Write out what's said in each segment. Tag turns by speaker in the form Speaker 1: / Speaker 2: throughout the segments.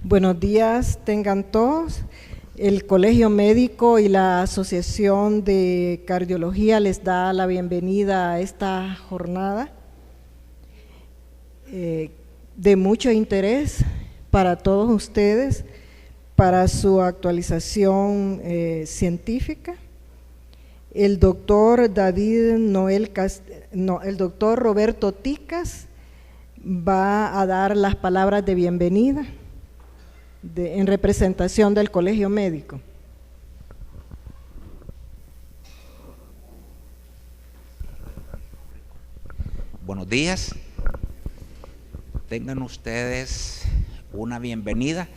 Speaker 1: Buenos días, tengan todos. El Colegio Médico y la Asociación de Cardiología les da la bienvenida a esta jornada de mucho interés para todos ustedes, para su actualización científica. El doctor el doctor Roberto Ticas va a dar las palabras de bienvenida en representación del Colegio Médico.
Speaker 2: Buenos días, tengan ustedes una bienvenida.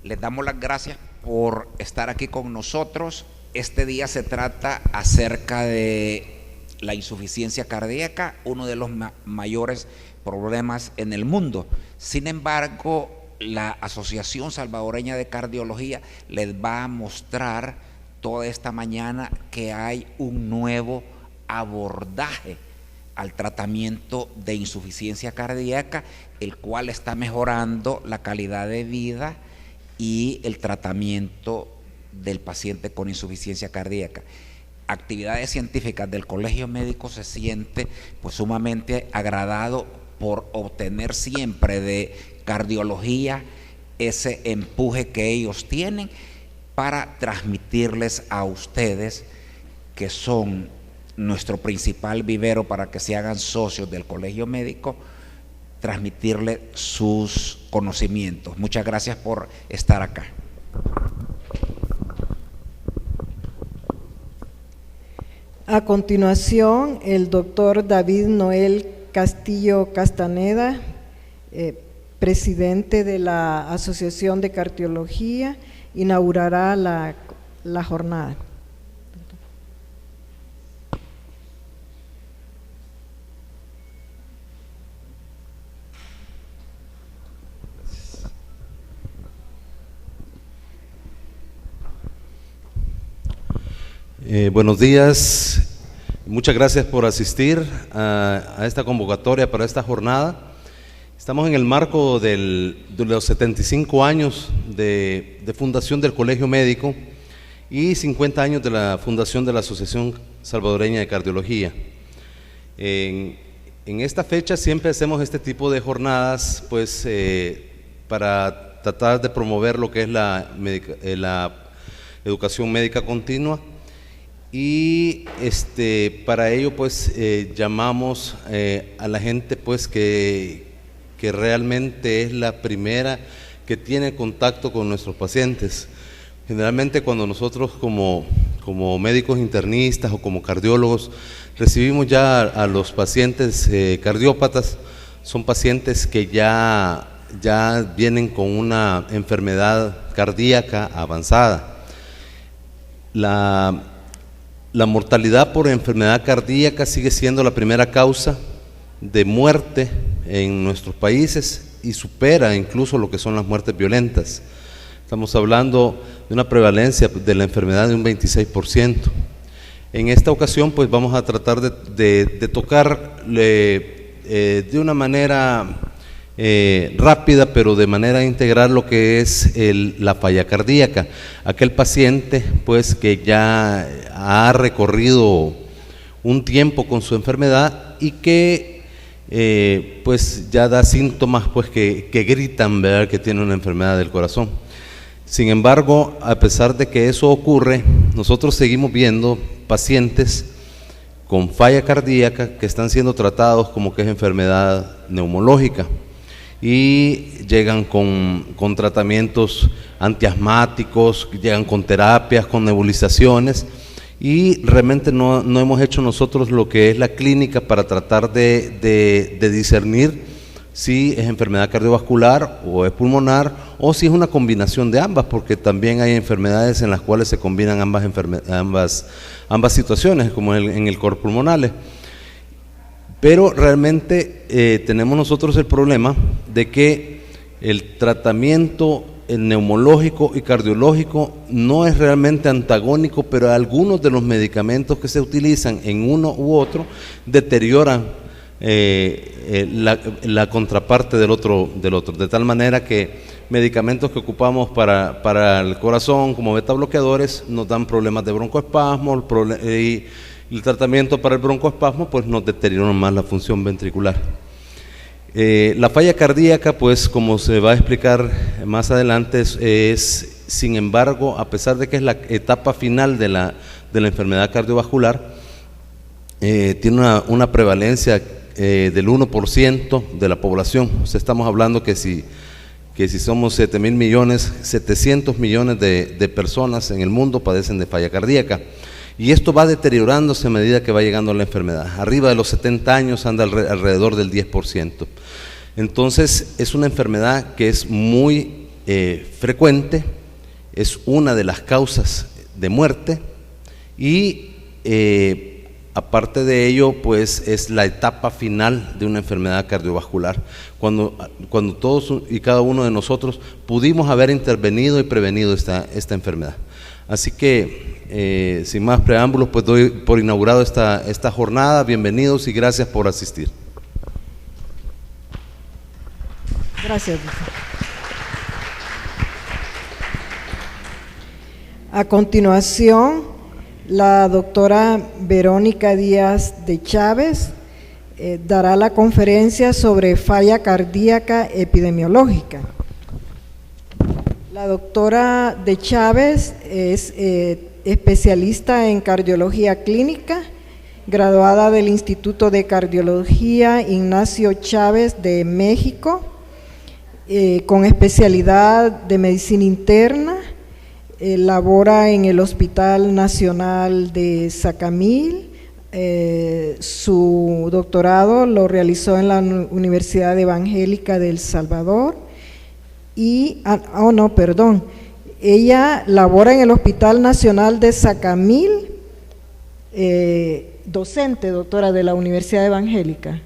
Speaker 2: Les damos las gracias por estar aquí con nosotros. Este día se trata acerca de la insuficiencia cardíaca, uno de los mayores problemas en el mundo. Sin embargo, la Asociación Salvadoreña de Cardiología les va a mostrar toda esta mañana que hay un nuevo abordaje al tratamiento de insuficiencia cardíaca, el cual está mejorando la calidad de vida y el tratamiento del paciente con insuficiencia cardíaca. Actividades científicas del Colegio Médico se siente pues sumamente agradado por obtener siempre de cardiología ese empuje que ellos tienen para transmitirles a ustedes, que son nuestro principal vivero para que se hagan socios del Colegio Médico, transmitirles sus conocimientos. Muchas gracias por estar acá.
Speaker 1: A continuación, el doctor David Noel Castillo Castaneda, presidente de la Asociación de Cardiología, inaugurará la jornada.
Speaker 3: Buenos días, muchas gracias por asistir a esta convocatoria para esta jornada. Estamos en el marco de los 75 años de fundación del Colegio Médico y 50 años de la fundación de la Asociación Salvadoreña de Cardiología. En esta fecha siempre hacemos este tipo de jornadas pues para tratar de promover lo que es la educación médica continua. Y para ello pues llamamos a la gente pues que realmente es la primera que tiene contacto con nuestros pacientes. Generalmente cuando nosotros como médicos internistas o como cardiólogos recibimos ya a los pacientes cardiópatas, son pacientes que ya vienen con una enfermedad cardíaca avanzada. La mortalidad por enfermedad cardíaca sigue siendo la primera causa de muerte en nuestros países y supera incluso lo que son las muertes violentas. Estamos hablando de una prevalencia de la enfermedad de un 26%. En esta ocasión pues vamos a tratar de tocar de una manera rápida, pero de manera integral, lo que es la falla cardíaca. Aquel paciente pues que ya ha recorrido un tiempo con su enfermedad y que pues ya da síntomas pues que gritan, ¿verdad?, que tiene una enfermedad del corazón. Sin embargo, a pesar de que eso ocurre, nosotros seguimos viendo pacientes con falla cardíaca que están siendo tratados como que es enfermedad neumológica y llegan con tratamientos antiasmáticos, llegan con terapias, con nebulizaciones, y realmente no hemos hecho nosotros lo que es la clínica para tratar de discernir si es enfermedad cardiovascular o es pulmonar, o si es una combinación de ambas, porque también hay enfermedades en las cuales se combinan ambas situaciones, como en el cor pulmonale. Pero realmente tenemos nosotros el problema de que el tratamiento neumológico y cardiológico no es realmente antagónico, pero algunos de los medicamentos que se utilizan en uno u otro deterioran la contraparte del otro, de tal manera que medicamentos que ocupamos para el corazón, como betabloqueadores, nos dan problemas de broncoespasmo, y el tratamiento para el broncoespasmo pues nos deteriora más la función ventricular. La falla cardíaca, pues como se va a explicar más adelante, es sin embargo, a pesar de que es la etapa final de la enfermedad cardiovascular, tiene una prevalencia del 1% de la población. O sea, estamos hablando que si somos 7.000 millones, 700 millones de personas en el mundo padecen de falla cardíaca. Y esto va deteriorándose a medida que va llegando la enfermedad. Arriba de los 70 años anda alrededor del 10%. Entonces, es una enfermedad que es muy frecuente, es una de las causas de muerte y aparte de ello, pues es la etapa final de una enfermedad cardiovascular, cuando todos y cada uno de nosotros pudimos haber intervenido y prevenido esta enfermedad. Así que, sin más preámbulos, pues doy por inaugurado esta jornada. Bienvenidos y gracias por asistir.
Speaker 1: Gracias. A continuación, la doctora Verónica Díaz de Chávez dará la conferencia sobre falla cardíaca epidemiológica. La doctora de Chávez es especialista en cardiología clínica, graduada del Instituto de Cardiología Ignacio Chávez de México, con especialidad de medicina interna. Labora en el Hospital Nacional de Sacamil. Su doctorado lo realizó en la Universidad Evangélica de El Salvador y, ella labora en el Hospital Nacional de Sacamil, docente, doctora, de la Universidad Evangélica,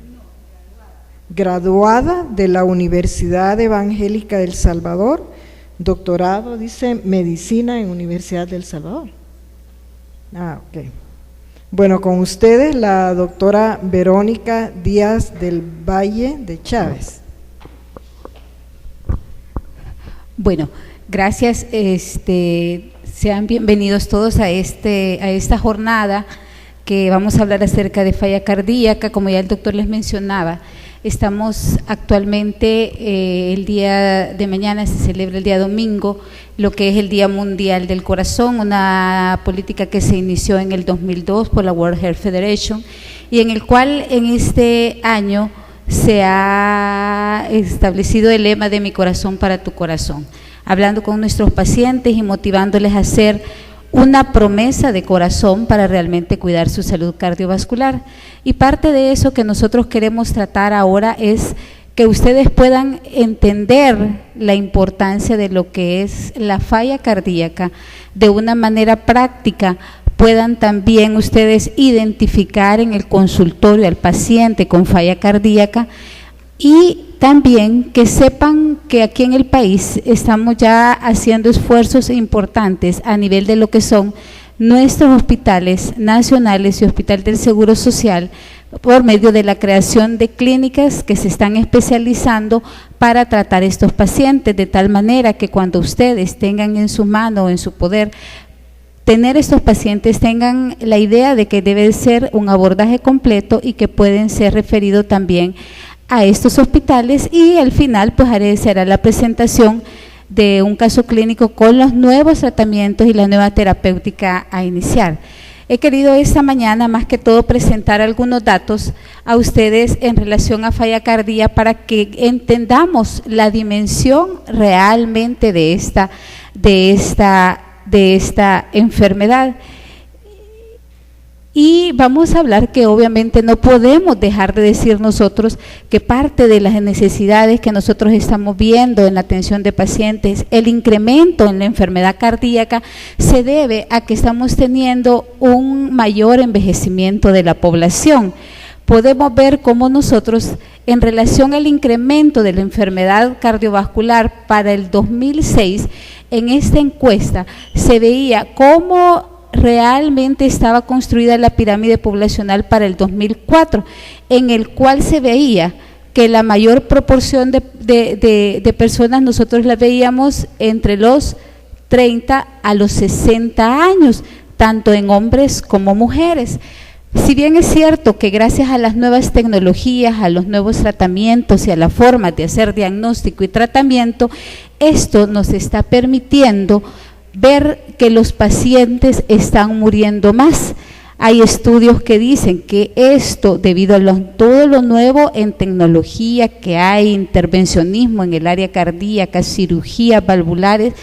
Speaker 1: graduada de la Universidad Evangélica de El Salvador. Doctorado, dice, medicina en Universidad de El Salvador. Ok. Bueno, con ustedes la doctora Verónica Díaz del Valle de Chávez.
Speaker 4: Bueno, gracias. Sean bienvenidos todos a esta jornada que vamos a hablar acerca de falla cardíaca. Como ya el doctor les mencionaba, estamos actualmente, el día de mañana se celebra el día domingo, lo que es el Día Mundial del Corazón, una política que se inició en el 2002 por la World Heart Federation y en el cual en este año se ha establecido el lema de Mi corazón para tu corazón, hablando con nuestros pacientes y motivándoles a hacer una promesa de corazón para realmente cuidar su salud cardiovascular. Y parte de eso que nosotros queremos tratar ahora es que ustedes puedan entender la importancia de lo que es la falla cardíaca de una manera práctica, puedan también ustedes identificar en el consultorio al paciente con falla cardíaca y también que sepan que aquí en el país estamos ya haciendo esfuerzos importantes a nivel de lo que son nuestros hospitales nacionales y Hospital del Seguro Social por medio de la creación de clínicas que se están especializando para tratar estos pacientes, de tal manera que cuando ustedes tengan en su mano o en su poder tener estos pacientes, tengan la idea de que debe ser un abordaje completo y que pueden ser referidos también a estos hospitales. Y al final pues será la presentación de un caso clínico con los nuevos tratamientos y la nueva terapéutica a iniciar. He querido esta mañana más que todo presentar algunos datos a ustedes en relación a falla cardíaca para que entendamos la dimensión realmente de esta enfermedad. Y vamos a hablar que obviamente no podemos dejar de decir nosotros que parte de las necesidades que nosotros estamos viendo en la atención de pacientes, el incremento en la enfermedad cardíaca, se debe a que estamos teniendo un mayor envejecimiento de la población. Podemos ver cómo nosotros, en relación al incremento de la enfermedad cardiovascular para el 2006, en esta encuesta se veía cómo realmente estaba construida la pirámide poblacional para el 2004, en el cual se veía que la mayor proporción de personas nosotros la veíamos entre los 30 a los 60 años, tanto en hombres como mujeres. Si bien es cierto que gracias a las nuevas tecnologías, a los nuevos tratamientos y a la forma de hacer diagnóstico y tratamiento, esto nos está permitiendo ver que los pacientes están muriendo más. Hay estudios que dicen que esto, debido a todo lo nuevo en tecnología que hay, intervencionismo en el área cardíaca, cirugías valvulares,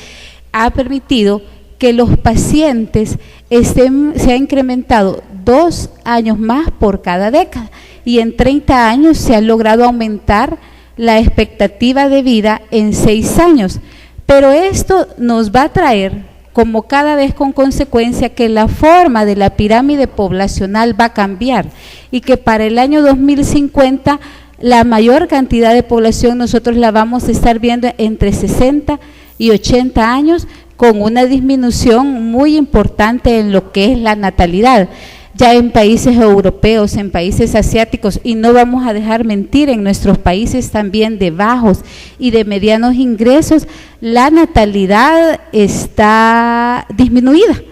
Speaker 4: ha permitido que los pacientes se ha incrementado 2 años más por cada década, y en 30 años se ha logrado aumentar la expectativa de vida en 6 años. Pero esto nos va a traer, como cada vez con consecuencia, que la forma de la pirámide poblacional va a cambiar, y que para el año 2050 la mayor cantidad de población nosotros la vamos a estar viendo entre 60 y 80 años, con una disminución muy importante en lo que es la natalidad. Ya en países europeos, en países asiáticos, y no vamos a dejar mentir, en nuestros países también de bajos y de medianos ingresos, la natalidad está disminuida,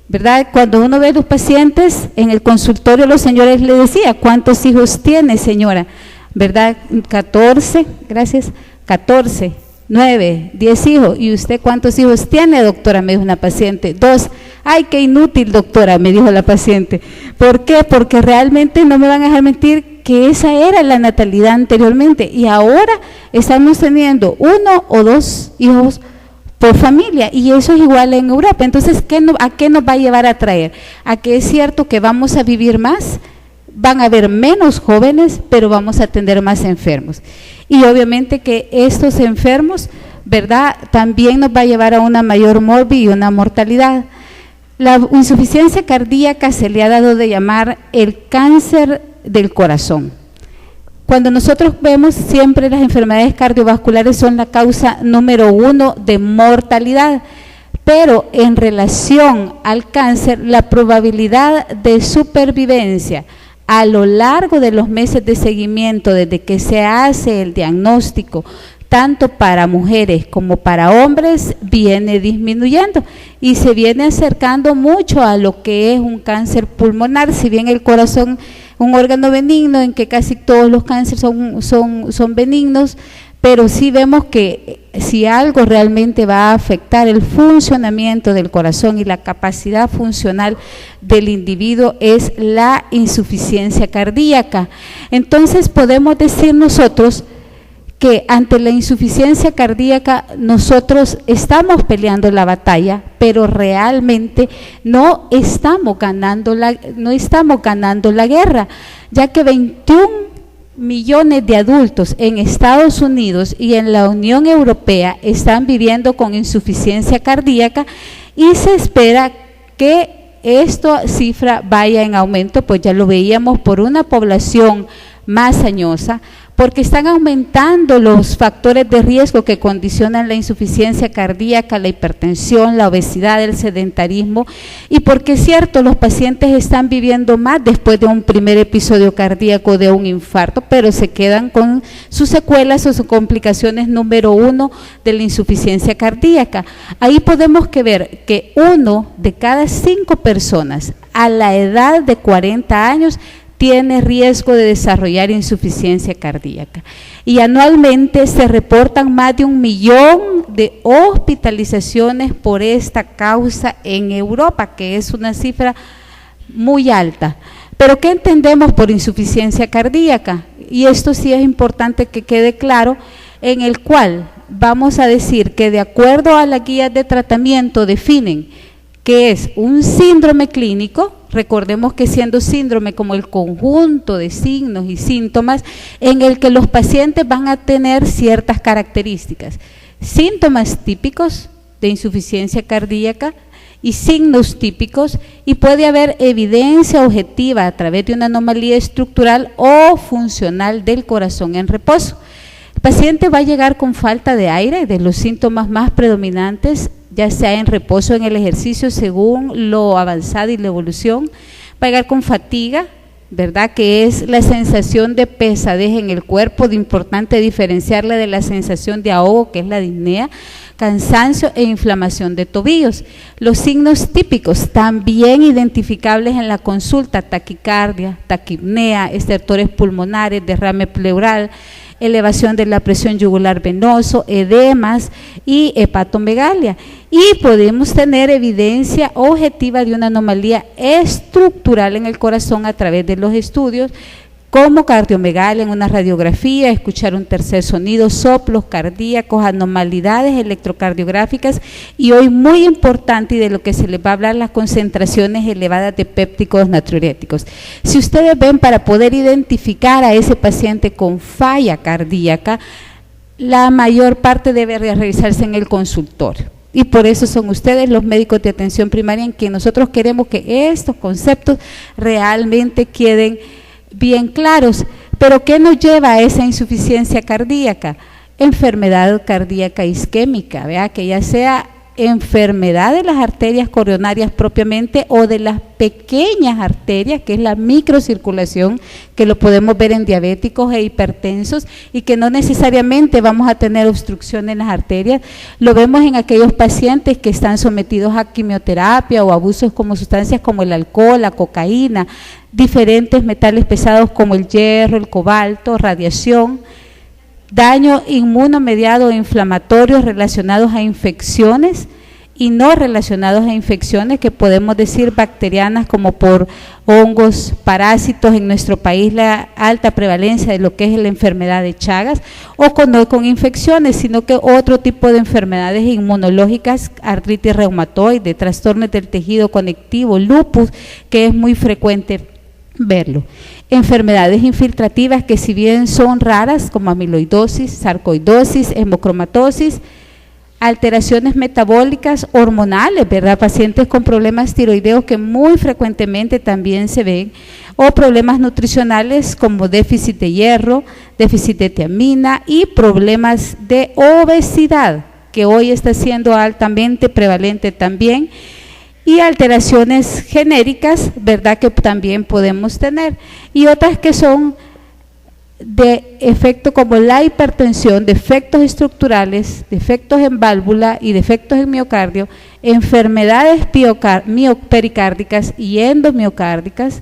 Speaker 4: ¿verdad? Cuando uno ve a los pacientes en el consultorio, los señores le decía, ¿cuántos hijos tiene, señora? ¿Verdad? 14, gracias, 14, 9, 10 hijos. ¿Y usted cuántos hijos tiene, doctora?, me dijo una paciente. 2. Ay, qué inútil, doctora, me dijo la paciente. ¿Por qué? Porque realmente, no me van a dejar mentir, que esa era la natalidad anteriormente, y ahora estamos teniendo 1 o 2 hijos por familia, y eso es igual en Europa. Entonces, ¿a qué nos va a llevar a traer? A que es cierto que vamos a vivir más, van a haber menos jóvenes, pero vamos a tener más enfermos. Y obviamente que estos enfermos, ¿verdad?, también nos va a llevar a una mayor morbi y una mortalidad. La insuficiencia cardíaca se le ha dado de llamar el cáncer del corazón. Cuando nosotros vemos, siempre las enfermedades cardiovasculares son la causa número 1 de mortalidad, pero en relación al cáncer, la probabilidad de supervivencia a lo largo de los meses de seguimiento, desde que se hace el diagnóstico, tanto para mujeres como para hombres, viene disminuyendo y se viene acercando mucho a lo que es un cáncer pulmonar. Si bien el corazón, un órgano benigno, en que casi todos los cánceres son benignos, pero sí vemos que si algo realmente va a afectar el funcionamiento del corazón y la capacidad funcional del individuo es la insuficiencia cardíaca. Entonces podemos decir nosotros que ante la insuficiencia cardíaca nosotros estamos peleando la batalla, pero realmente no estamos ganando la guerra, ya que 21 millones de adultos en Estados Unidos y en la Unión Europea están viviendo con insuficiencia cardíaca, y se espera que esta cifra vaya en aumento, pues ya lo veíamos, por una población más añosa, porque están aumentando los factores de riesgo que condicionan la insuficiencia cardíaca, la hipertensión, la obesidad, el sedentarismo, y porque es cierto, los pacientes están viviendo más después de un primer episodio cardíaco, de un infarto, pero se quedan con sus secuelas o sus complicaciones número 1 de la insuficiencia cardíaca. Ahí podemos ver que 1 de cada 5 personas a la edad de 40 años tiene riesgo de desarrollar insuficiencia cardíaca, y anualmente se reportan más de 1 millón de hospitalizaciones por esta causa en Europa, que es una cifra muy alta. Pero ¿qué entendemos por insuficiencia cardíaca? Y esto sí es importante que quede claro, en el cual vamos a decir que de acuerdo a las guías de tratamiento definen que es un síndrome clínico. Recordemos que siendo síndrome como el conjunto de signos y síntomas en el que los pacientes van a tener ciertas características, síntomas típicos de insuficiencia cardíaca y signos típicos, y puede haber evidencia objetiva a través de una anomalía estructural o funcional del corazón en reposo. El paciente va a llegar con falta de aire, de los síntomas más predominantes, ya sea en reposo o en el ejercicio, según lo avanzado y la evolución. Va a llegar con fatiga, ¿verdad? Que es la sensación de pesadez en el cuerpo, de importante diferenciarla de la sensación de ahogo, que es la disnea, cansancio e inflamación de tobillos. Los signos típicos, también identificables en la consulta: taquicardia, taquipnea, estertores pulmonares, derrame pleural, elevación de la presión yugular venoso, edemas y hepatomegalia. Y podemos tener evidencia objetiva de una anomalía estructural en el corazón a través de los estudios, como cardiomegalia en una radiografía, escuchar un tercer sonido, soplos cardíacos, anormalidades electrocardiográficas y hoy muy importante y de lo que se les va a hablar, las concentraciones elevadas de pépticos natriuréticos. Si ustedes ven, para poder identificar a ese paciente con falla cardíaca, la mayor parte debe realizarse en el consultorio. Y por eso son ustedes los médicos de atención primaria en que nosotros queremos que estos conceptos realmente queden bien claros. Pero ¿qué nos lleva a esa insuficiencia cardíaca? Enfermedad cardíaca isquémica, ¿vea? Que ya sea enfermedad de las arterias coronarias propiamente o de las pequeñas arterias, que es la microcirculación, que lo podemos ver en diabéticos e hipertensos y que no necesariamente vamos a tener obstrucción en las arterias. Lo vemos en aquellos pacientes que están sometidos a quimioterapia o abusos como sustancias como el alcohol, la cocaína, diferentes metales pesados como el hierro, el cobalto, radiación, daño inmunomediado e inflamatorio relacionados a infecciones y no relacionados a infecciones, que podemos decir bacterianas, como por hongos, parásitos. En nuestro país la alta prevalencia de lo que es la enfermedad de Chagas, o no con infecciones, sino que otro tipo de enfermedades inmunológicas, artritis reumatoide, trastornos del tejido conectivo, lupus, que es muy frecuente verlo. Enfermedades infiltrativas que, si bien son raras, como amiloidosis, sarcoidosis, hemocromatosis, alteraciones metabólicas, hormonales, ¿verdad? Pacientes con problemas tiroideos que muy frecuentemente también se ven, o problemas nutricionales como déficit de hierro, déficit de tiamina y problemas de obesidad, que hoy está siendo altamente prevalente también, y alteraciones genéricas, ¿verdad?, que también podemos tener, y otras que son de efecto como la hipertensión, defectos estructurales, defectos en válvula y defectos en miocardio, enfermedades pericárdicas y endomiocárdicas,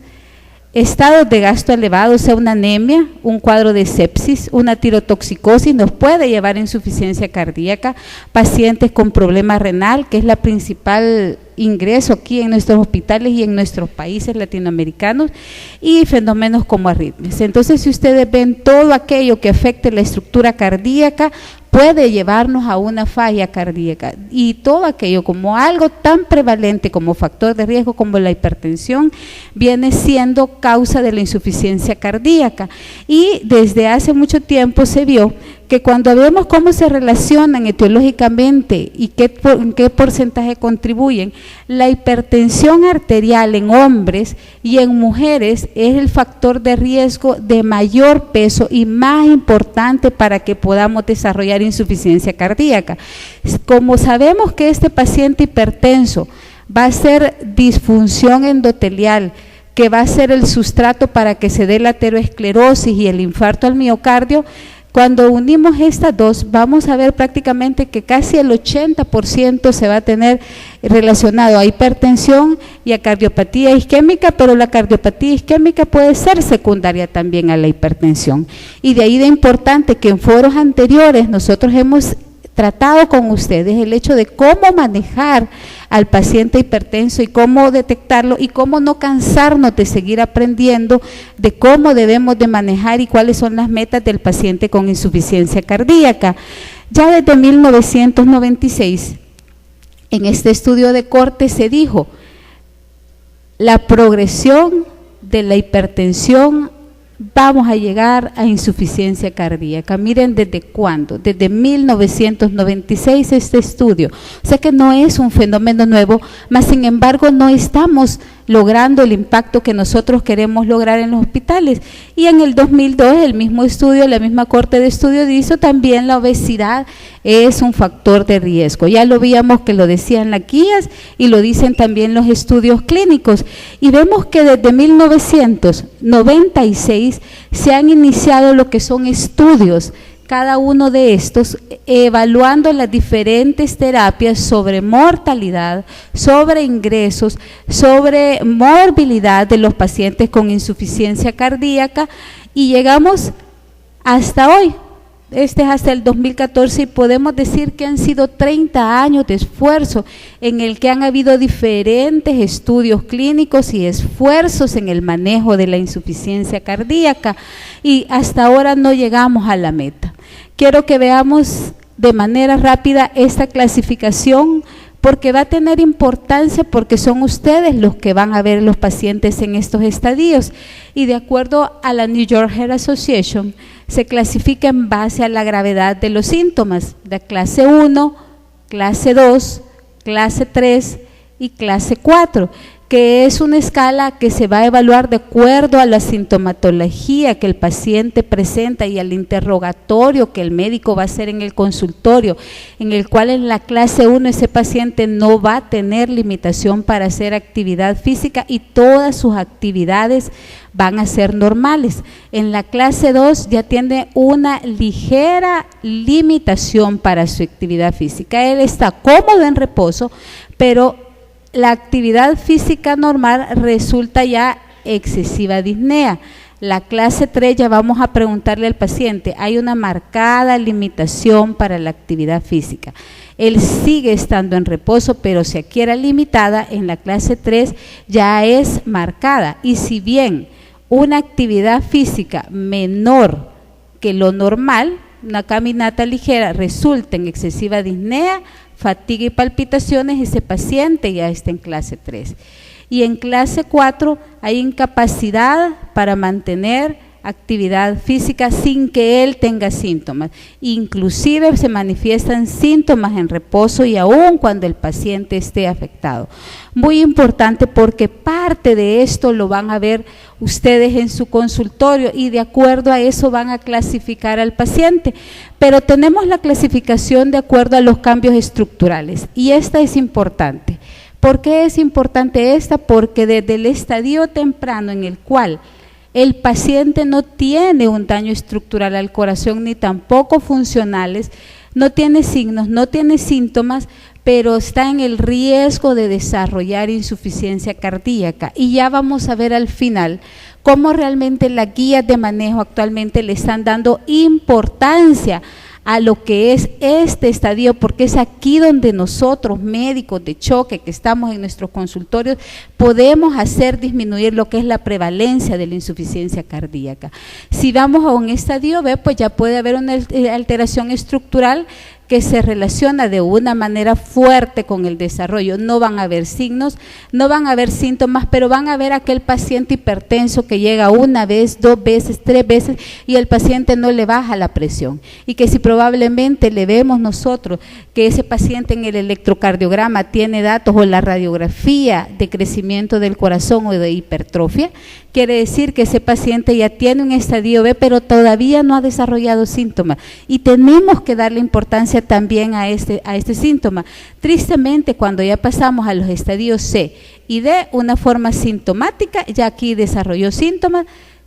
Speaker 4: estados de gasto elevado, o sea, una anemia, un cuadro de sepsis, una tirotoxicosis nos puede llevar a insuficiencia cardíaca, pacientes con problema renal, que es la principal ingreso aquí en nuestros hospitales y en nuestros países latinoamericanos, y fenómenos como arritmias. Entonces, si ustedes ven, todo aquello que afecte la estructura cardíaca puede llevarnos a una falla cardíaca, y todo aquello como algo tan prevalente como factor de riesgo como la hipertensión viene siendo causa de la insuficiencia cardíaca. Y desde hace mucho tiempo se vio que cuando vemos cómo se relacionan etiológicamente y en qué porcentaje contribuyen, la hipertensión arterial en hombres y en mujeres es el factor de riesgo de mayor peso y más importante para que podamos desarrollar insuficiencia cardíaca. Como sabemos que este paciente hipertenso va a ser disfunción endotelial, que va a ser el sustrato para que se dé la aterosclerosis y el infarto al miocardio, cuando unimos estas dos, vamos a ver prácticamente que casi el 80% se va a tener relacionado a hipertensión y a cardiopatía isquémica, pero la cardiopatía isquémica puede ser secundaria también a la hipertensión. Y de ahí de importante que en foros anteriores nosotros hemos tratado con ustedes el hecho de cómo manejar al paciente hipertenso y cómo detectarlo y cómo no cansarnos de seguir aprendiendo de cómo debemos de manejar y cuáles son las metas del paciente con insuficiencia cardíaca. Ya desde 1996, en este estudio de corte se dijo, la progresión de la hipertensión, vamos a llegar a insuficiencia cardíaca. Miren desde cuándo, desde 1996 este estudio, o sea que no es un fenómeno nuevo, mas sin embargo no estamos logrando el impacto que nosotros queremos lograr en los hospitales. Y en el 2002 el mismo estudio, la misma Corte de Estudio dijo también la obesidad es un factor de riesgo. Ya lo veíamos que lo decían las guías y lo dicen también los estudios clínicos. Y vemos que desde 1996 se han iniciado lo que son estudios, cada uno de estos evaluando las diferentes terapias sobre mortalidad, sobre ingresos, sobre morbilidad de los pacientes con insuficiencia cardíaca, y llegamos hasta hoy. Este es hasta el 2014 y podemos decir que han sido 30 años de esfuerzo en el que han habido diferentes estudios clínicos y esfuerzos en el manejo de la insuficiencia cardíaca, y hasta ahora no llegamos a la meta. Quiero que veamos de manera rápida esta clasificación, porque va a tener importancia, porque son ustedes los que van a ver los pacientes en estos estadios, y de acuerdo a la New York Heart Association se clasifica en base a la gravedad de los síntomas, de clase 1, clase 2, clase 3 y clase 4, que es una escala que se va a evaluar de acuerdo a la sintomatología que el paciente presenta y al interrogatorio que el médico va a hacer en el consultorio, en el cual en la clase 1 ese paciente no va a tener limitación para hacer actividad física y todas sus actividades van a ser normales. En la clase 2 ya tiene una ligera limitación para su actividad física. Él está cómodo en reposo, pero la actividad física normal resulta ya excesiva disnea. La clase 3 ya vamos a preguntarle al paciente, hay una marcada limitación para la actividad física. Él sigue estando en reposo, pero si adquiere limitada, en la clase 3 ya es marcada. Y si bien una actividad física menor que lo normal, una caminata ligera, resulta en excesiva disnea, fatiga y palpitaciones, ese paciente ya está en clase 3. Y en clase 4 hay incapacidad para mantener actividad física sin que él tenga síntomas. Inclusive se manifiestan síntomas en reposo y aún cuando el paciente esté afectado. Muy importante, porque parte de esto lo van a ver ustedes en su consultorio y de acuerdo a eso van a clasificar al paciente. Pero tenemos la clasificación de acuerdo a los cambios estructurales y esta es importante. ¿Por qué es importante esta? Porque desde el estadio temprano en el cual el paciente no tiene un daño estructural al corazón ni tampoco funcionales, no tiene signos, no tiene síntomas, pero está en el riesgo de desarrollar insuficiencia cardíaca. Y ya vamos a ver al final cómo realmente las guías de manejo actualmente le están dando importancia a lo que es este estadio, porque es aquí donde nosotros, médicos de choque que estamos en nuestros consultorios, podemos hacer disminuir lo que es la prevalencia de la insuficiencia cardíaca. Si vamos a un estadio B, pues ya puede haber una alteración estructural que se relaciona de una manera fuerte con el desarrollo. No van a haber signos, no van a haber síntomas, pero van a ver aquel paciente hipertenso que llega una vez, 2 veces, 3 veces y el paciente no le baja la presión. Y que si probablemente le vemos nosotros que ese paciente en el electrocardiograma tiene datos o la radiografía de crecimiento del corazón o de hipertrofia, quiere decir que ese paciente ya tiene un estadio B, pero todavía no ha desarrollado síntomas y tenemos que darle importancia también a este síntoma. Tristemente, cuando ya pasamos a los estadios C y D, una forma sintomática, ya aquí desarrolló síntomas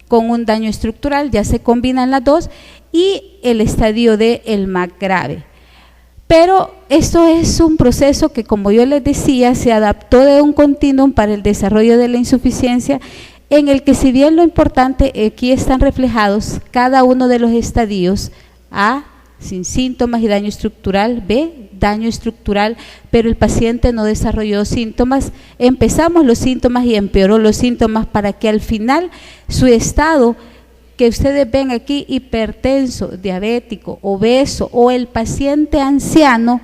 Speaker 4: con un daño estructural, ya se combinan las dos, y el estadio D, el más grave. Pero esto es un proceso que, como yo les decía, se adaptó de un continuum para el desarrollo de la insuficiencia, en el que si bien lo importante, aquí están reflejados cada uno de los estadios: A, sin síntomas y daño estructural; B, daño estructural, pero el paciente no desarrolló síntomas, empezamos los síntomas y empeoró los síntomas, para que al final su estado que ustedes ven aquí, hipertenso, diabético, obeso o el paciente anciano,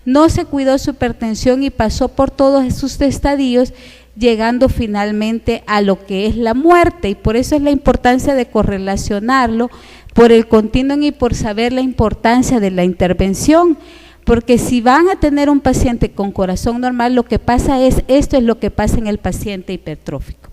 Speaker 4: no se cuidó su hipertensión y pasó por todos esos estadios, llegando finalmente a lo que es la muerte. Y por eso es la importancia de correlacionarlo por el continuum y por saber la importancia de la intervención, Porque si van a tener un paciente con corazón normal, lo que pasa es, esto es lo que pasa en el paciente hipertrófico.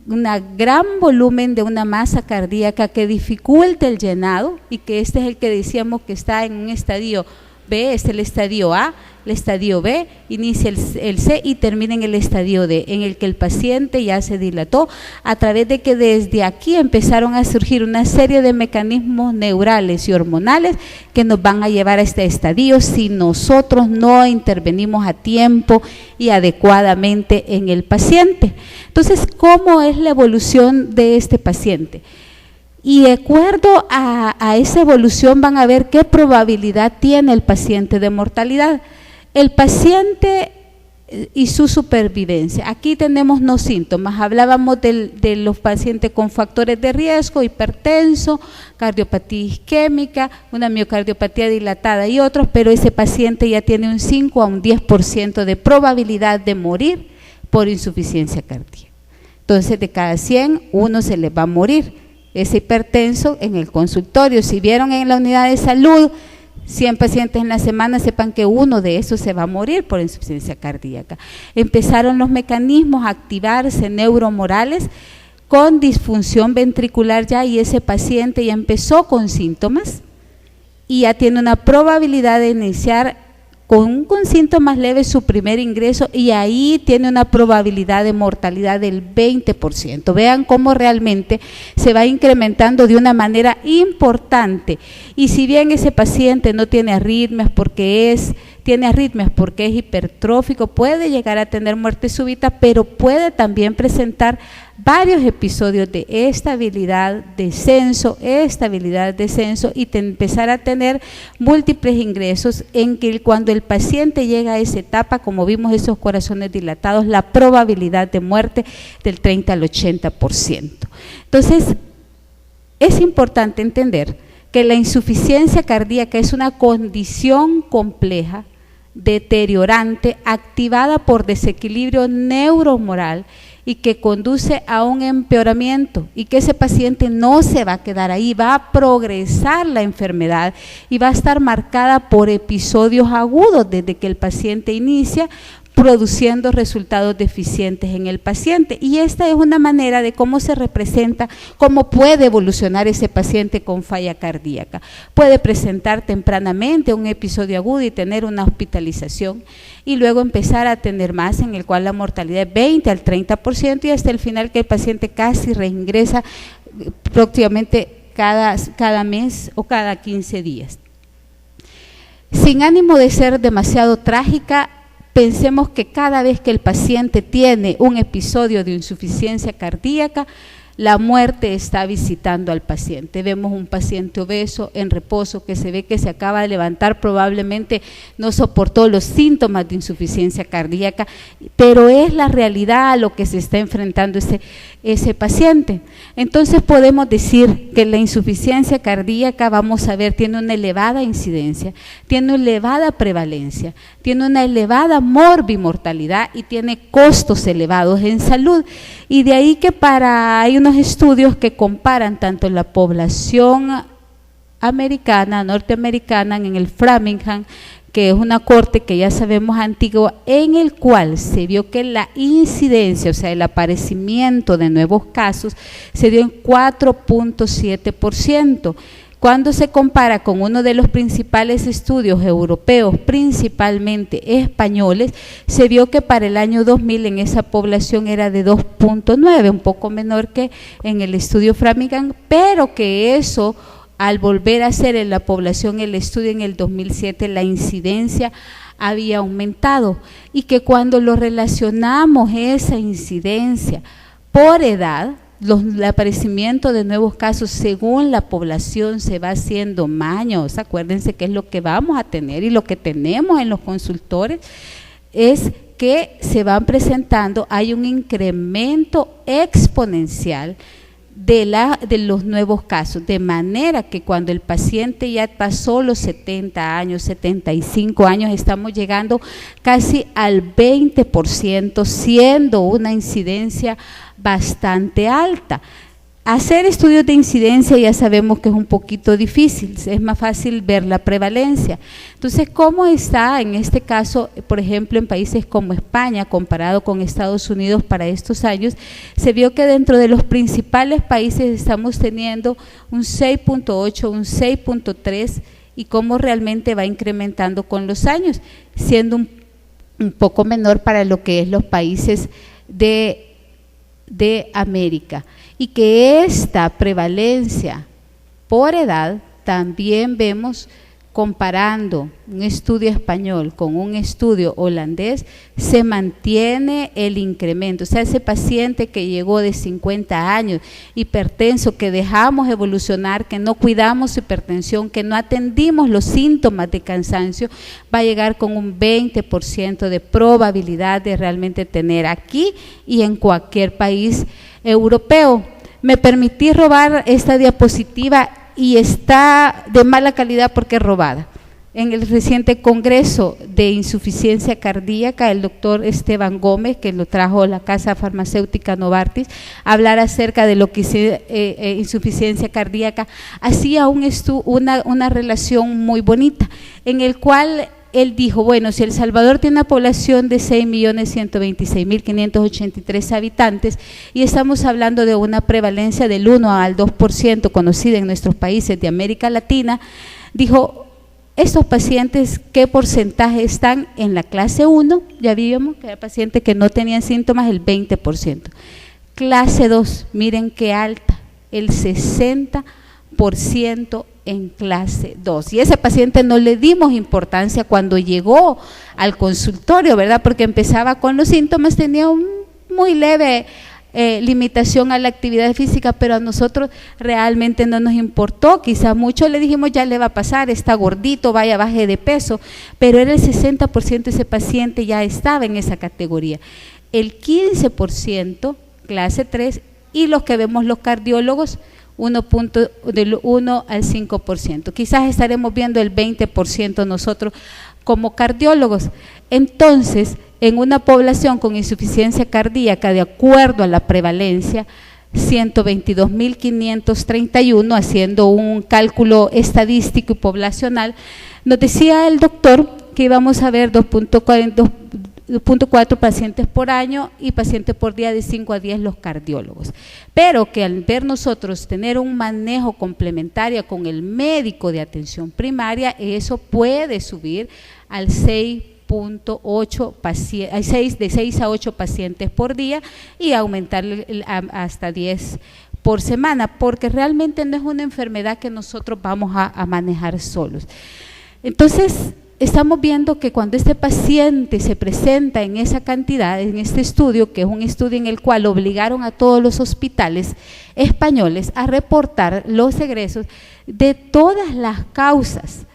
Speaker 4: Un gran volumen de una masa cardíaca que dificulta el llenado, y que este es el que decíamos que está en un estadio B, es el estadio A, el estadio B, inicia el C y termina en el estadio D, en el que el paciente ya se dilató, a través de que desde aquí empezaron a surgir una serie de mecanismos neurales y hormonales que nos van a llevar a este estadio si nosotros no intervenimos a tiempo y adecuadamente en el paciente. Entonces, ¿cómo es la evolución de este paciente? Y de acuerdo a esa evolución van a ver qué probabilidad tiene el paciente de mortalidad. El paciente y su supervivencia. Aquí tenemos no síntomas, hablábamos de los pacientes con factores de riesgo, hipertenso, cardiopatía isquémica, una miocardiopatía dilatada y otros, pero ese paciente ya tiene un 5 a un 10% de probabilidad de morir por insuficiencia cardíaca. Entonces, de cada 100, uno se le va a morir. Ese hipertenso en el consultorio, si vieron en la unidad de salud 100 pacientes en la semana, sepan que uno de esos se va a morir por insuficiencia cardíaca. Empezaron los mecanismos a activarse neuromorales con disfunción ventricular ya, y ese paciente ya empezó con síntomas y ya tiene una probabilidad de iniciar con síntomas leves su primer ingreso, y ahí tiene una probabilidad de mortalidad del 20%. Vean cómo realmente se va incrementando de una manera importante. Y si bien ese paciente no tiene arritmias porque es hipertrófico, puede llegar a tener muerte súbita, pero puede también presentar varios episodios de estabilidad, descenso, y empezar a tener múltiples ingresos, en que cuando el paciente llega a esa etapa, como vimos esos corazones dilatados, la probabilidad de muerte del 30 al 80%. Entonces, es importante entender que la insuficiencia cardíaca es una condición compleja, deteriorante, activada por desequilibrio neuromoral, y que conduce a un empeoramiento, y que ese paciente no se va a quedar ahí, va a progresar la enfermedad y va a estar marcada por episodios agudos desde que el paciente inicia, produciendo resultados deficientes en el paciente. Y esta es una manera de cómo se representa, cómo puede evolucionar ese paciente con falla cardíaca. Puede presentar tempranamente un episodio agudo y tener una hospitalización, y luego empezar a tener más, en el cual la mortalidad es 20 al 30%, y hasta el final que el paciente casi reingresa prácticamente cada mes o cada 15 días. Sin ánimo de ser demasiado trágica, pensemos que cada vez que el paciente tiene un episodio de insuficiencia cardíaca, la muerte está visitando al paciente. Vemos un paciente obeso en reposo que se ve que se acaba de levantar, probablemente no soportó los síntomas de insuficiencia cardíaca, pero es la realidad a lo que se está enfrentando ese paciente. Entonces podemos decir que la insuficiencia cardíaca, vamos a ver, tiene una elevada incidencia, tiene una elevada prevalencia, tiene una elevada morbimortalidad y tiene costos elevados en salud. Y de ahí que hay unos estudios que comparan tanto la población americana, norteamericana, en el Framingham, que es una corte que ya sabemos antigua, en el cual se vio que la incidencia, o sea, el aparecimiento de nuevos casos, se dio en 4.7%. Cuando se compara con uno de los principales estudios europeos, principalmente españoles, se vio que para el año 2000 en esa población era de 2.9, un poco menor que en el estudio Framingham, pero que eso, al volver a hacer en la población el estudio en el 2007, la incidencia había aumentado, y que cuando lo relacionamos esa incidencia por edad, el aparecimiento de nuevos casos según la población se va haciendo maños. Acuérdense que es lo que vamos a tener y lo que tenemos en los consultores, es que se van presentando, hay un incremento exponencial de los nuevos casos, de manera que cuando el paciente ya pasó los 70 años, 75 años, estamos llegando casi al 20%, siendo una incidencia bastante alta. Hacer estudios de incidencia ya sabemos que es un poquito difícil, es más fácil ver la prevalencia. Entonces, ¿cómo está en este caso, por ejemplo, en países como España, comparado con Estados Unidos para estos años? Se vio que dentro de los principales países estamos teniendo un 6.8, un 6.3 y cómo realmente va incrementando con los años, siendo un poco menor para lo que es los países de América, y que esta prevalencia por edad también vemos, comparando un estudio español con un estudio holandés, se mantiene el incremento. O sea, ese paciente que llegó de 50 años, hipertenso, que dejamos evolucionar, que no cuidamos su hipertensión, que no atendimos los síntomas de cansancio, va a llegar con un 20% de probabilidad de realmente tener aquí y en cualquier país europeo. Me permití robar esta diapositiva y está de mala calidad porque es robada. En el reciente congreso de insuficiencia cardíaca, el doctor Esteban Gómez, que lo trajo la casa farmacéutica Novartis, a hablar acerca de lo que es insuficiencia cardíaca, hacía una relación muy bonita, en el cual él dijo, bueno, si El Salvador tiene una población de 6.126.583 habitantes y estamos hablando de una prevalencia del 1 al 2% conocida en nuestros países de América Latina, dijo, estos pacientes, ¿qué porcentaje están en la clase 1? Ya vimos que hay pacientes que no tenían síntomas, el 20%. Clase 2, miren qué alta, el 60% en clase 2, y ese paciente no le dimos importancia cuando llegó al consultorio, ¿verdad? Porque empezaba con los síntomas, tenía un muy leve limitación a la actividad física, pero a nosotros realmente no nos importó, quizás mucho le dijimos ya le va a pasar, está gordito, vaya, baje de peso, pero era el 60% de ese paciente ya estaba en esa categoría, el 15% clase 3, y los que vemos los cardiólogos, del 1 al 5%. Quizás estaremos viendo el 20% nosotros como cardiólogos. Entonces, en una población con insuficiencia cardíaca, de acuerdo a la prevalencia, 122.531, haciendo un cálculo estadístico y poblacional, nos decía el doctor que íbamos a ver 2.4 pacientes por año y pacientes por día de 5 a 10 los cardiólogos, pero que al ver nosotros tener un manejo complementario con el médico de atención primaria, eso puede subir al 6.8 pacientes, de 6 a 8 pacientes por día y aumentar hasta 10 por semana, porque realmente no es una enfermedad que nosotros vamos a manejar solos. Entonces, estamos viendo que cuando este paciente se presenta en esa cantidad, en este estudio, que es un estudio en el cual obligaron a todos los hospitales españoles a reportar los egresos de todas las causas,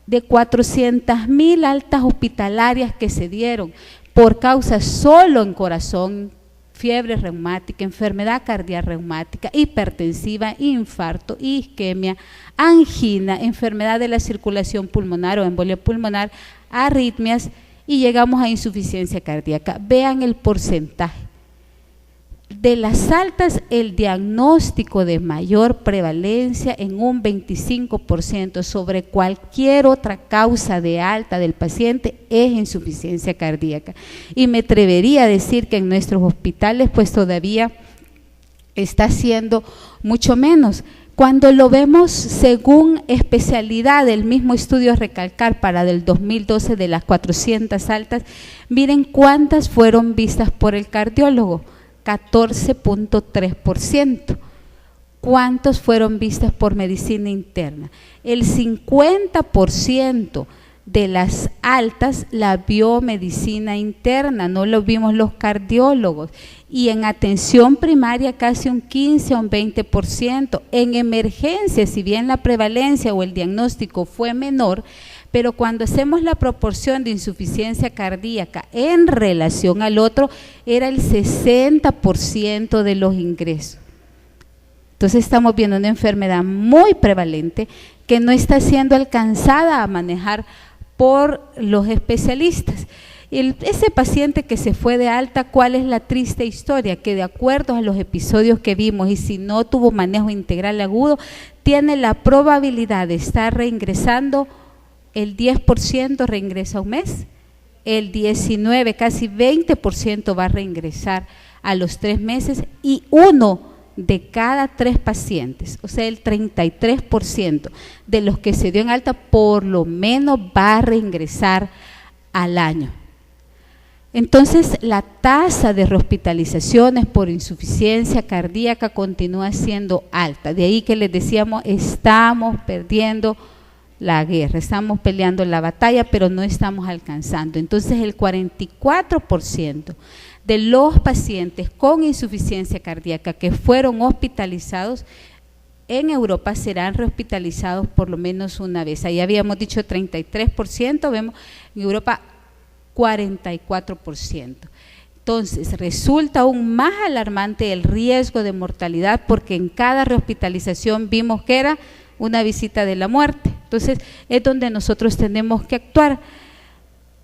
Speaker 4: de 400.000 altas hospitalarias que se dieron por causas solo en corazón, fiebre reumática, enfermedad cardíaca reumática, hipertensiva, infarto, isquemia, angina, enfermedad de la circulación pulmonar o embolia pulmonar, arritmias, y llegamos a insuficiencia cardíaca. Vean el porcentaje. De las altas, el diagnóstico de mayor prevalencia en un 25% sobre cualquier otra causa de alta del paciente es insuficiencia cardíaca. Y me atrevería a decir que en nuestros hospitales pues todavía está siendo mucho menos. Cuando lo vemos según especialidad, el mismo estudio a recalcar para del 2012 de las 400 altas, miren cuántas fueron vistas por el cardiólogo. 14.3%. ¿Cuántos fueron vistas por medicina interna? El 50% de las altas la vio medicina interna, no lo vimos los cardiólogos, y en atención primaria casi un 15 o un 20%. En emergencia, si bien la prevalencia o el diagnóstico fue menor, pero cuando hacemos la proporción de insuficiencia cardíaca en relación al otro, era el 60% de los ingresos. Entonces estamos viendo una enfermedad muy prevalente que no está siendo alcanzada a manejar por los especialistas. Ese paciente que se fue de alta, ¿cuál es la triste historia? Que de acuerdo a los episodios que vimos, y si no tuvo manejo integral agudo, tiene la probabilidad de estar reingresando, el 10% reingresa un mes, el 19, casi 20% va a reingresar a los 3 meses, y 1 de cada 3 pacientes, o sea el 33% de los que se dio en alta por lo menos va a reingresar al año. Entonces la tasa de rehospitalizaciones por insuficiencia cardíaca continúa siendo alta, de ahí que les decíamos estamos perdiendo la guerra, estamos peleando la batalla pero no estamos alcanzando. Entonces el 44% de los pacientes con insuficiencia cardíaca que fueron hospitalizados en Europa serán rehospitalizados por lo menos una vez. Ahí habíamos dicho 33%, vemos en Europa 44%. Entonces resulta aún más alarmante el riesgo de mortalidad porque en cada rehospitalización vimos que era una visita de la muerte. Entonces es donde nosotros tenemos que actuar.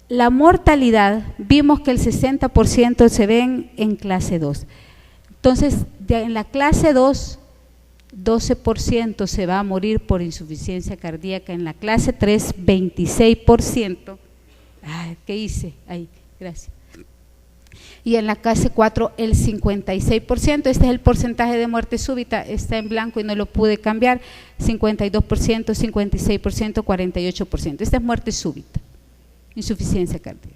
Speaker 4: La mortalidad, vimos que el 60% se ven en clase 2. Entonces, en la clase 2, 12% se va a morir por insuficiencia cardíaca. En la clase 3, 26%. Ay, ¿qué hice? Ahí, gracias. Y en la clase 4, el 56%. Este es el porcentaje de muerte súbita, está en blanco y no lo pude cambiar. 52%, 56%, 48%. Esta es muerte súbita. Insuficiencia cardíaca.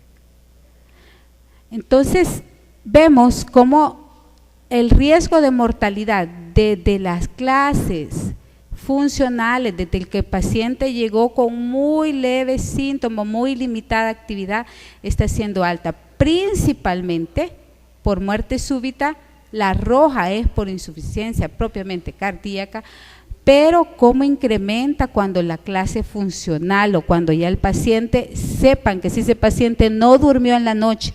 Speaker 4: Entonces vemos cómo el riesgo de mortalidad de las clases funcionales, desde el que el paciente llegó con muy leves síntomas, muy limitada actividad, está siendo alta, principalmente por muerte súbita. La roja es por insuficiencia propiamente cardíaca, pero cómo incrementa cuando la clase funcional o cuando ya el paciente, sepan que si ese paciente no durmió en la noche,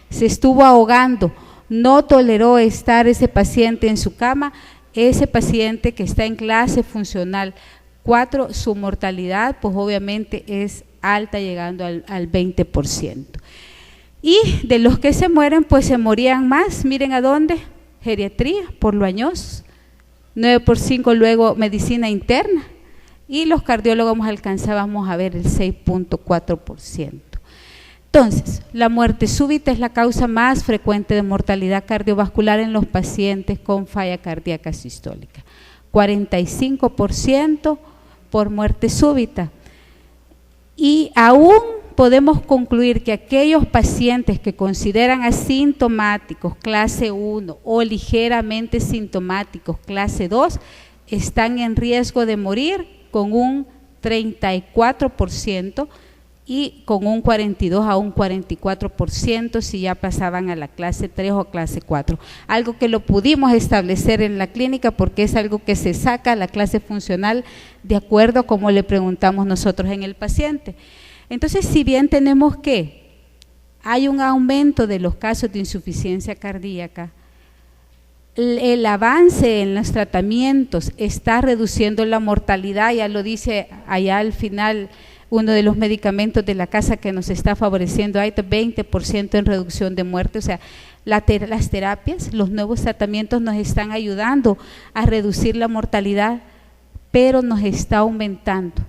Speaker 4: se estuvo ahogando, no toleró estar ese paciente en su cama, ese paciente que está en clase funcional 4, su mortalidad pues obviamente es alta, llegando al 20%. Y de los que se mueren, pues se morían más, miren a dónde, geriatría, por lo añosos, 9/5 luego medicina interna, y los cardiólogos alcanzábamos a ver el 6.4%. Entonces, la muerte súbita es la causa más frecuente de mortalidad cardiovascular en los pacientes con falla cardíaca sistólica, 45% por muerte súbita. Y aún podemos concluir que aquellos pacientes que consideran asintomáticos clase 1 o ligeramente sintomáticos clase 2 están en riesgo de morir con un 34% y con un 42 a un 44% si ya pasaban a la clase 3 o clase 4. Algo que lo pudimos establecer en la clínica porque es algo que se saca a la clase funcional de acuerdo a como le preguntamos nosotros en el paciente. Entonces, si bien tenemos que hay un aumento de los casos de insuficiencia cardíaca, el avance en los tratamientos está reduciendo la mortalidad, ya lo dice allá al final uno de los medicamentos de la casa que nos está favoreciendo, hay 20% en reducción de muerte, o sea, las terapias, los nuevos tratamientos nos están ayudando a reducir la mortalidad, pero nos está aumentando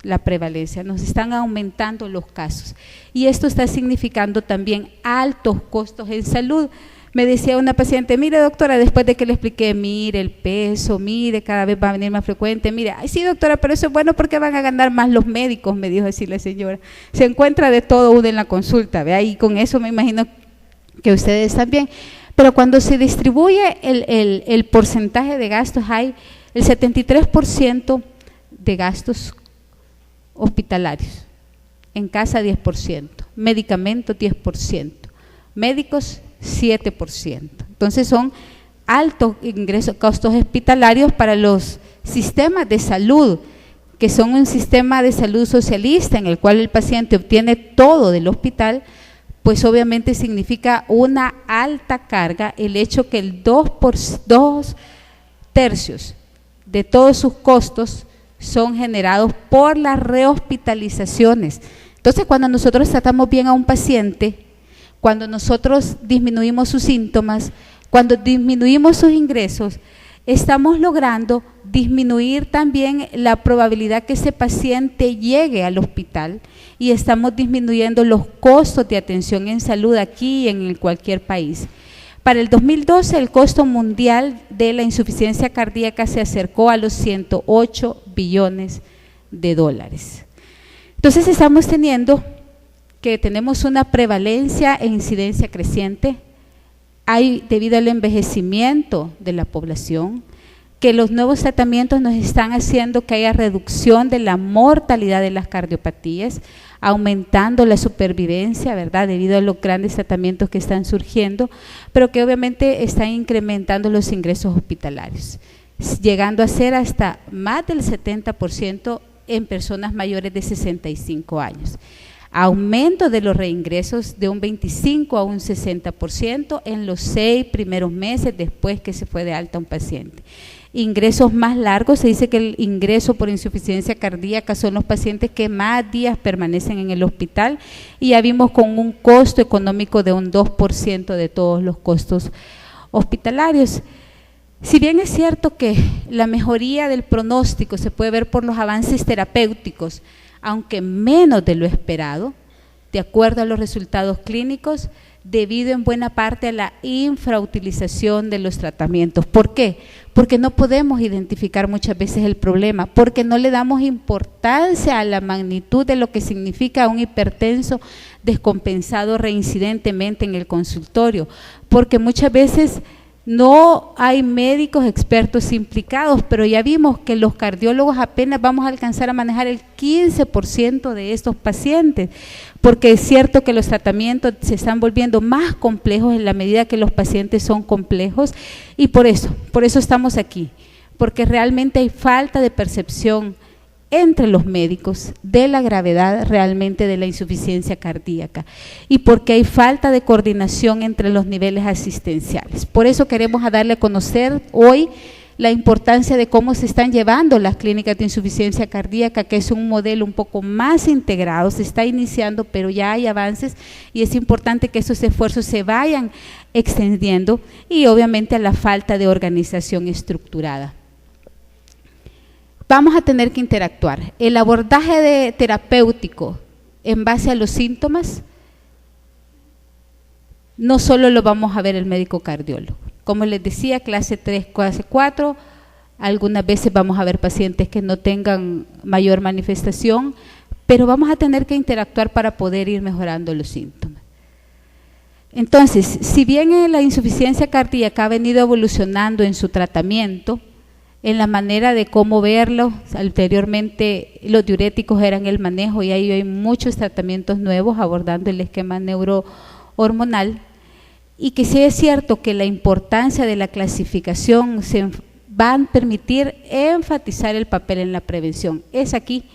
Speaker 4: la prevalencia, nos están aumentando los casos y esto está significando también altos costos en salud. Me decía una paciente, mire doctora, después de que le expliqué, mire el peso, mire cada vez va a venir más frecuente, mire, ay sí doctora, pero eso es bueno porque van a ganar más los médicos, me dijo así la señora. Se encuentra de todo uno en la consulta, ¿ve? Y con eso me imagino que ustedes también, pero cuando se distribuye el porcentaje de gastos, hay el 73% de gastos hospitalarios, en casa 10%, medicamentos 10%, médicos 7%. Entonces son altos ingresos, costos hospitalarios para los sistemas de salud, que son un sistema de salud socialista en el cual el paciente obtiene todo del hospital, pues obviamente significa una alta carga el hecho que el 2/3 de todos sus costos son generados por las rehospitalizaciones Entonces, cuando nosotros tratamos bien a un paciente, cuando nosotros disminuimos sus síntomas, cuando disminuimos sus ingresos, estamos logrando disminuir también la probabilidad que ese paciente llegue al hospital y estamos disminuyendo los costos de atención en salud aquí y en cualquier país. Para el 2012 el costo mundial de la insuficiencia cardíaca se acercó a los 108 billones de dólares. Entonces estamos tenemos una prevalencia e incidencia creciente. Hay, debido al envejecimiento de la población, que los nuevos tratamientos nos están haciendo que haya reducción de la mortalidad de las cardiopatías, aumentando la supervivencia, ¿verdad?, debido a los grandes tratamientos que están surgiendo, pero que obviamente están incrementando los ingresos hospitalarios, llegando a ser hasta más del 70% en personas mayores de 65 años. Aumento de los reingresos de un 25 a un 60% en los 6 primeros meses después que se fue de alta un paciente. Ingresos más largos, se dice que el ingreso por insuficiencia cardíaca son los pacientes que más días permanecen en el hospital y ya vimos con un costo económico de un 2% de todos los costos hospitalarios. Si bien es cierto que la mejoría del pronóstico se puede ver por los avances terapéuticos, aunque menos de lo esperado, de acuerdo a los resultados clínicos, debido en buena parte a la infrautilización de los tratamientos. ¿Por qué? Porque no podemos identificar muchas veces el problema, porque no le damos importancia a la magnitud de lo que significa un hipertenso descompensado reincidentemente en el consultorio, porque muchas veces no hay médicos expertos implicados, pero ya vimos que los cardiólogos apenas vamos a alcanzar a manejar el 15% de estos pacientes, porque es cierto que los tratamientos se están volviendo más complejos en la medida que los pacientes son complejos y por eso estamos aquí, porque realmente hay falta de percepción entre los médicos de la gravedad realmente de la insuficiencia cardíaca y porque hay falta de coordinación entre los niveles asistenciales. Por eso queremos darle a conocer hoy la importancia de cómo se están llevando las clínicas de insuficiencia cardíaca, que es un modelo un poco más integrado, se está iniciando, pero ya hay avances y es importante que esos esfuerzos se vayan extendiendo y obviamente a la falta de organización estructurada. Vamos a tener que interactuar. El abordaje terapéutico en base a los síntomas, no solo lo vamos a ver el médico cardiólogo. Como les decía, clase 3, clase 4, algunas veces vamos a ver pacientes que no tengan mayor manifestación, pero vamos a tener que interactuar para poder ir mejorando los síntomas. Entonces, si bien la insuficiencia cardíaca ha venido evolucionando en su tratamiento, en la manera de cómo verlo, anteriormente los diuréticos eran el manejo y ahí hay muchos tratamientos nuevos abordando el esquema neurohormonal y que sí es cierto que la importancia de la clasificación se va a permitir enfatizar el papel en la prevención. Es aquí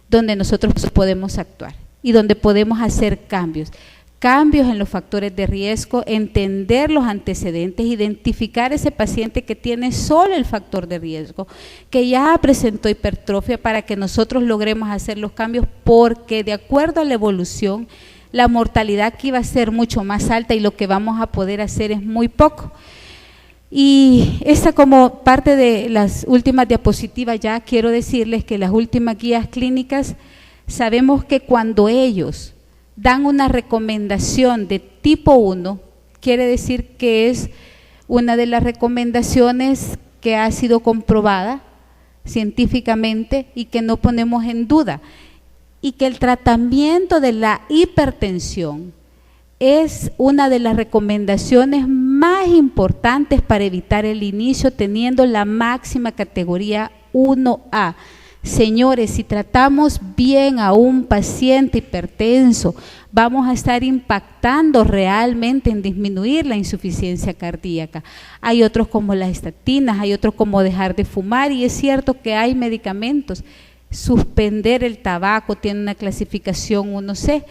Speaker 4: donde nosotros podemos actuar y donde podemos hacer cambios en los factores de riesgo, entender los antecedentes, identificar ese paciente que tiene solo el factor de riesgo, que ya presentó hipertrofia para que nosotros logremos hacer los cambios, porque de acuerdo a la evolución, la mortalidad aquí va a ser mucho más alta y lo que vamos a poder hacer es muy poco. Y esta como parte de las últimas diapositivas ya quiero decirles que las últimas guías clínicas, sabemos que cuando ellos dan una recomendación de tipo 1, quiere decir que es una de las recomendaciones que ha sido comprobada científicamente y que no ponemos en duda, y que el tratamiento de la hipertensión es una de las recomendaciones más importantes para evitar el inicio teniendo la máxima categoría 1A. Señores, si tratamos bien a un paciente hipertenso, vamos a estar impactando realmente en disminuir la insuficiencia cardíaca. Hay otros como las estatinas, hay otros como dejar de fumar y es cierto que hay medicamentos. Suspender el tabaco tiene una clasificación 1C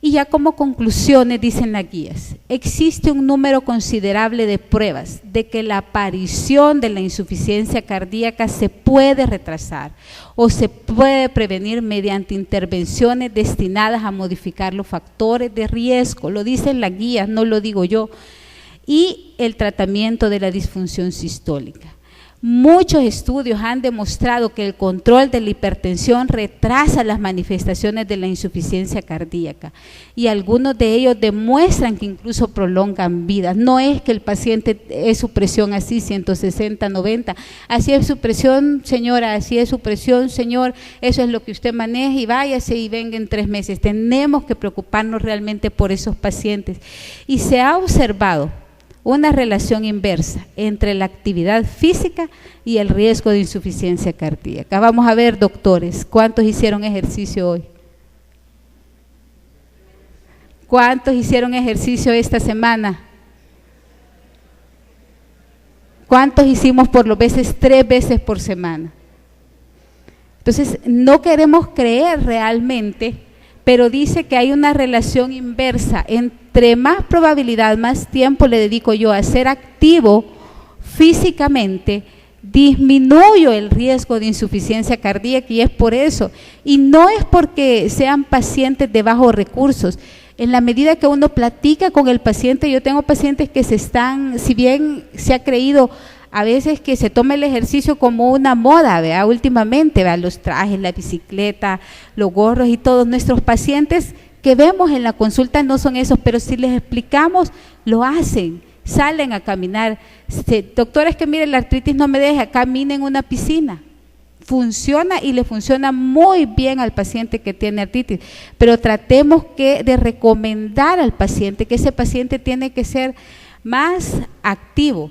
Speaker 4: Y ya como conclusiones dicen las guías, existe un número considerable de pruebas de que la aparición de la insuficiencia cardíaca se puede retrasar o se puede prevenir mediante intervenciones destinadas a modificar los factores de riesgo, lo dicen las guías, no lo digo yo, y el tratamiento de la disfunción sistólica. Muchos estudios han demostrado que el control de la hipertensión retrasa las manifestaciones de la insuficiencia cardíaca y algunos de ellos demuestran que incluso prolongan vidas. No es que el paciente es su presión así, 160, 90, así es su presión, señora, así es su presión, señor, eso es lo que usted maneja y váyase y venga en 3 meses. Tenemos que preocuparnos realmente por esos pacientes. Y se ha observado una relación inversa entre la actividad física y el riesgo de insuficiencia cardíaca. Vamos a ver, doctores, ¿cuántos hicieron ejercicio hoy? ¿Cuántos hicieron ejercicio esta semana? ¿Cuántos hicimos por lo menos 3 veces por semana? Entonces, no queremos creer realmente, pero dice que hay una relación inversa. Entre más probabilidad, más tiempo le dedico yo a ser activo físicamente, disminuyo el riesgo de insuficiencia cardíaca, y es por eso. Y no es porque sean pacientes de bajos recursos. En la medida que uno platica con el paciente, yo tengo pacientes que si bien se ha creído a veces que se toma el ejercicio como una moda, ¿verdad? Últimamente, ¿verdad? Los trajes, la bicicleta, los gorros y todos nuestros pacientes que vemos en la consulta no son esos, pero si les explicamos, lo hacen, salen a caminar. Doctores, que miren, la artritis no me deja, caminen en una piscina. Funciona y le funciona muy bien al paciente que tiene artritis, pero tratemos de recomendar al paciente que ese paciente tiene que ser más activo.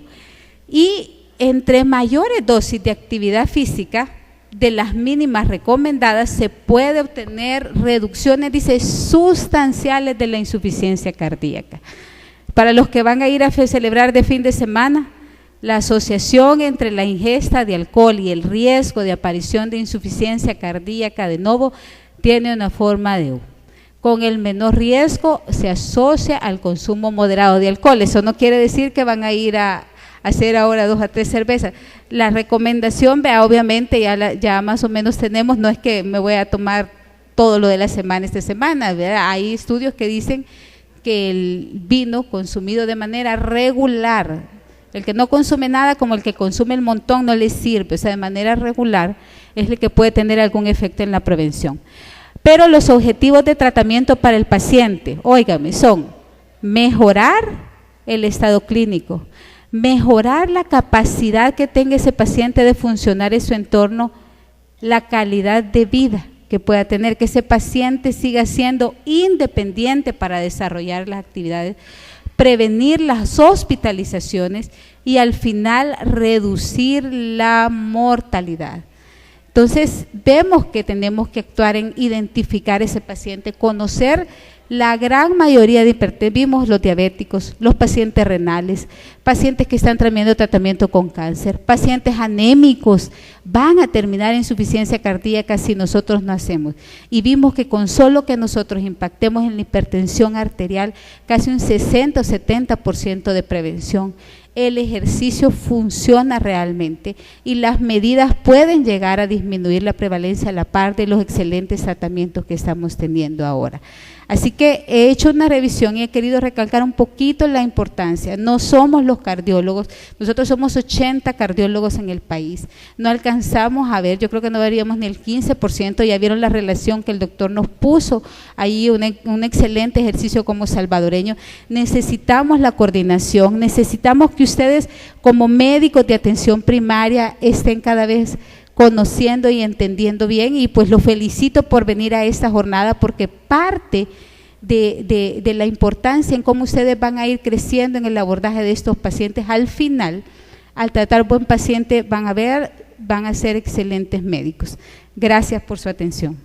Speaker 4: Y entre mayores dosis de actividad física, de las mínimas recomendadas, se puede obtener reducciones, dice, sustanciales de la insuficiencia cardíaca. Para los que van a ir a celebrar de fin de semana, la asociación entre la ingesta de alcohol y el riesgo de aparición de insuficiencia cardíaca de nuevo tiene una forma de U. Con el menor riesgo se asocia al consumo moderado de alcohol. Eso no quiere decir que van a ir a hacer ahora 2 a 3 cervezas. La recomendación, vea, obviamente ya más o menos tenemos, no es que me voy a tomar todo lo de la semana esta semana, ¿verdad? Hay estudios que dicen que el vino consumido de manera regular, el que no consume nada como el que consume el montón no le sirve, o sea, de manera regular es el que puede tener algún efecto en la prevención. Pero los objetivos de tratamiento para el paciente, óigame, son mejorar el estado clínico, mejorar la capacidad que tenga ese paciente de funcionar en su entorno, la calidad de vida que pueda tener, que ese paciente siga siendo independiente para desarrollar las actividades, prevenir las hospitalizaciones y al final reducir la mortalidad. Entonces vemos que tenemos que actuar en identificar ese paciente, conocer la gran mayoría de hipertensos, vimos los diabéticos, los pacientes renales, pacientes que están teniendo tratamiento con cáncer, pacientes anémicos, van a terminar en insuficiencia cardíaca si nosotros no hacemos. Y vimos que con solo que nosotros impactemos en la hipertensión arterial, casi un 60 o 70% de prevención. El ejercicio funciona realmente y las medidas pueden llegar a disminuir la prevalencia a la par de los excelentes tratamientos que estamos teniendo ahora. Así que he hecho una revisión y he querido recalcar un poquito la importancia. No somos los cardiólogos, nosotros somos 80 cardiólogos en el país. No alcanzamos a ver, yo creo que no veríamos ni el 15%, ya vieron la relación que el doctor nos puso ahí, un excelente ejercicio como salvadoreño. Necesitamos la coordinación, necesitamos que ustedes como médicos de atención primaria estén cada vez conociendo y entendiendo bien, y pues lo felicito por venir a esta jornada, porque parte de la importancia en cómo ustedes van a ir creciendo en el abordaje de estos pacientes, al final, al tratar buen paciente, van a ser excelentes médicos. Gracias por su atención.